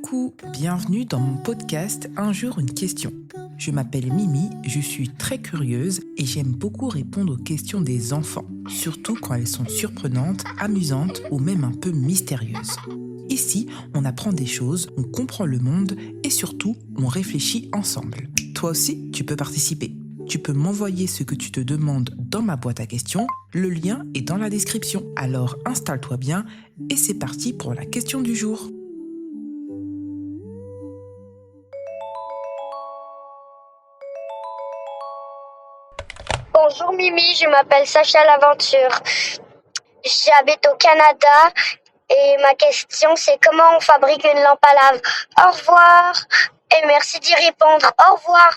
Coucou, bienvenue dans mon podcast Un jour une question. Je m'appelle Mimi, je suis très curieuse et j'aime beaucoup répondre aux questions des enfants, surtout quand elles sont surprenantes, amusantes ou même un peu mystérieuses. Ici, on apprend des choses, on comprend le monde et surtout, on réfléchit ensemble. Toi aussi, tu peux participer. Tu peux m'envoyer ce que tu te demandes dans ma boîte à questions. Le lien est dans la description. Alors installe-toi bien et c'est parti pour la question du jour. Bonjour Mimi, je m'appelle Sacha Laventure. J'habite au Canada et ma question c'est comment on fabrique une lampe à lave. Au revoir et merci d'y répondre. Au revoir.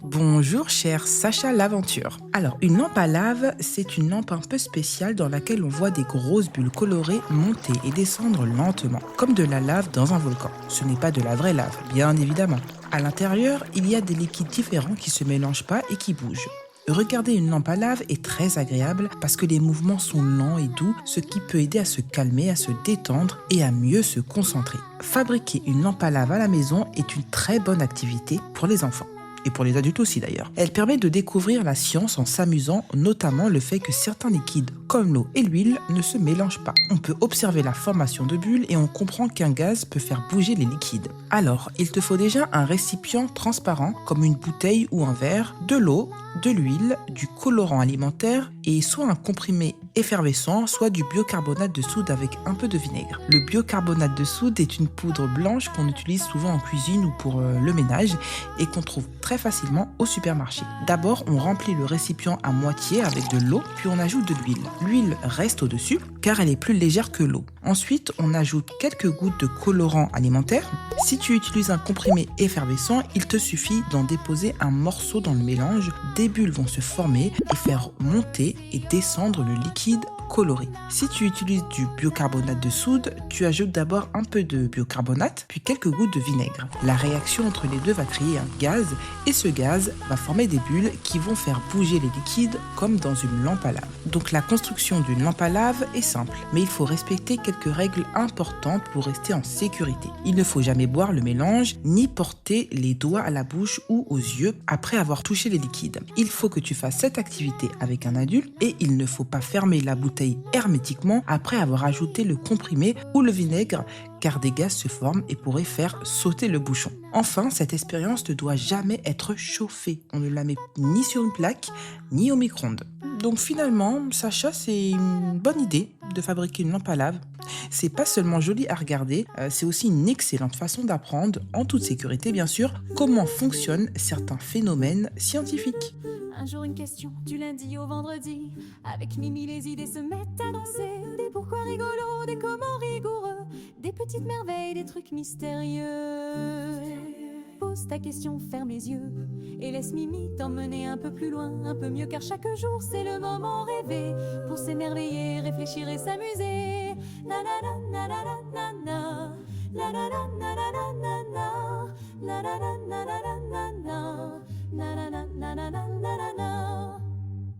Bonjour cher Sacha Laventure. Alors une lampe à lave, c'est une lampe un peu spéciale dans laquelle on voit des grosses bulles colorées monter et descendre lentement, comme de la lave dans un volcan. Ce n'est pas de la vraie lave, bien évidemment. À l'intérieur, il y a des liquides différents qui se mélangent pas et qui bougent. Regarder une lampe à lave est très agréable parce que les mouvements sont lents et doux, ce qui peut aider à se calmer, à se détendre et à mieux se concentrer. Fabriquer une lampe à lave à la maison est une très bonne activité pour les enfants. Et pour les adultes aussi d'ailleurs. Elle permet de découvrir la science en s'amusant, notamment le fait que certains liquides, comme l'eau et l'huile, ne se mélangent pas. On peut observer la formation de bulles et on comprend qu'un gaz peut faire bouger les liquides. Alors, il te faut déjà un récipient transparent, comme une bouteille ou un verre, de l'eau, de l'huile, du colorant alimentaire et soit un comprimé effervescent, soit du biocarbonate de soude avec un peu de vinaigre. Le biocarbonate de soude est une poudre blanche qu'on utilise souvent en cuisine ou pour le ménage et qu'on trouve très facilement au supermarché. D'abord, on remplit le récipient à moitié avec de l'eau, puis on ajoute de l'huile. L'huile reste au-dessus car elle est plus légère que l'eau. Ensuite, on ajoute quelques gouttes de colorant alimentaire. Si tu utilises un comprimé effervescent, il te suffit d'en déposer un morceau dans le mélange. Des bulles vont se former et faire monter et descendre le liquide coloré. Si tu utilises du biocarbonate de soude, tu ajoutes d'abord un peu de biocarbonate, puis quelques gouttes de vinaigre. La réaction entre les deux va créer un gaz et ce gaz va former des bulles qui vont faire bouger les liquides comme dans une lampe à lave. Donc la construction d'une lampe à lave est simple, mais il faut respecter quelques règles importantes pour rester en sécurité. Il ne faut jamais boire le mélange, ni porter les doigts à la bouche ou aux yeux après avoir touché les liquides. Il faut que tu fasses cette activité avec un adulte et il ne faut pas fermer la bouteille hermétiquement après avoir ajouté le comprimé ou le vinaigre car des gaz se forment et pourraient faire sauter le bouchon. Enfin, cette expérience ne doit jamais être chauffée. On ne la met ni sur une plaque ni au micro-ondes. Donc finalement, Sacha, c'est une bonne idée de fabriquer une lampe à lave. C'est pas seulement joli à regarder, c'est aussi une excellente façon d'apprendre, en toute sécurité bien sûr, comment fonctionnent certains phénomènes scientifiques. Un jour une question, du lundi au vendredi. Avec Mimi, les idées se mettent à danser. Des pourquoi rigolos, des comment rigoureux. Des petites merveilles, des trucs mystérieux. Pose ta question, ferme les yeux. Et laisse Mimi t'emmener un peu plus loin, un peu mieux, car chaque jour c'est le moment rêvé. Pour s'émerveiller, réfléchir et s'amuser. Na na na na na na na. La na na na na na na. La na na na na na na. Na na na na na na na.